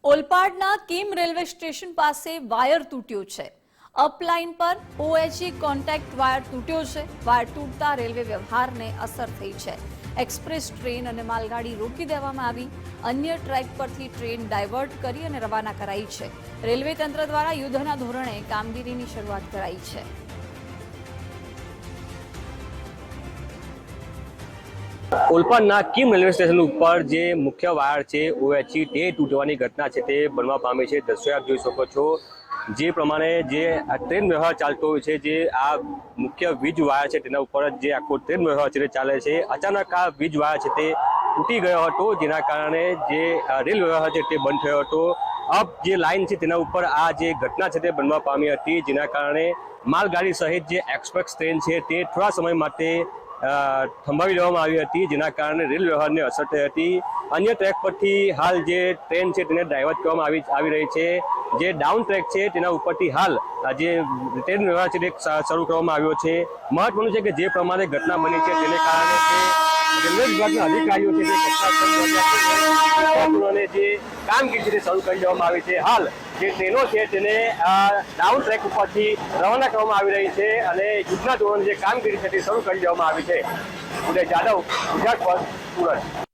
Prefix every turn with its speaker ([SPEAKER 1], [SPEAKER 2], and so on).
[SPEAKER 1] ઓલપાડના Kim railway station પાસે wire તૂટ્યો છે। Upline પર ઓએચઈ કોન્ટેક્ટ વાયર તૂટ્યો છે। વાયર તૂટતા રેલવે વ્યવહારને અસર થઈ છે। એક્સપ્રેસ ટ્રેન અને માલગાડી રોકી દેવામાં આવી। અન્ય ટ્રેક પરથી ટ્રેન ડાયવર્ટ કરી અને રવાના કરાઈ છે। રેલવે તંત્ર દ્વારા યુદ્ધના ધોરણે કામગીરીની શરૂઆત કરાઈ છે।
[SPEAKER 2] ઓલપાડના કિમ રેલવે સ્ટેશન ઉપર જે મુખ્ય વાયર છે ઓએચઈ તે તૂટવાની ઘટના છે તે બનવા પામી છે। દ્રશ્યો આપ જોઈ શકો છો જે પ્રમાણે જે આ ટ્રેન વ્યવહાર ચાલતો હોય છે, જે આ મુખ્ય વીજ વાયર છે તેના ઉપર જ જે આખો ટ્રેન વ્યવહાર છે તે ચાલે છે। અચાનક આ વીજ વાયર છે તે તૂટી ગયો હતો, જેના કારણે જે રેલ વ્યવહાર છે તે બંધ થયો હતો। અબ જે લાઇન છે તેના ઉપર આ જે ઘટના છે તે બનવા પામી હતી, જેના કારણે માલગાડી સહિત જે એક્સપ્રેસ ટ્રેન છે તે થોડા સમય માટે થંભાવી દેવામાં આવી હતી, જેના કારણે રેલ વ્યવહારને અસર થઈ હતી। અન્ય ટ્રેક પરથી હાલ જે ટ્રેન છે તેને ડાયવર્ટ કરવામાં આવી રહી છે। જે ડાઉન ટ્રેક છે તેના ઉપરથી હાલ જે ટ્રેન વ્યવહાર છે તે શરૂ કરવામાં આવ્યો છે। મહત્વનું છે કે જે પ્રમાણે ઘટના બની છે તેને કારણે રેલવે વિભાગના અધિકારીઓ છે તે ઘટનાસ્થળે જે કામગીરી છે તે શરૂ કરી દેવામાં આવી છે। હાલ જે ટ્રેનો છે તેને ડાઉન ટ્રેક ઉપરથી રવાના કરવામાં આવી રહી છે અને યુદ્ધના ધોરણે જે કામગીરી છે તે શરૂ કરી દેવામાં આવી છે। ઉદય જાદવ, ગુજરાત પર સુરત।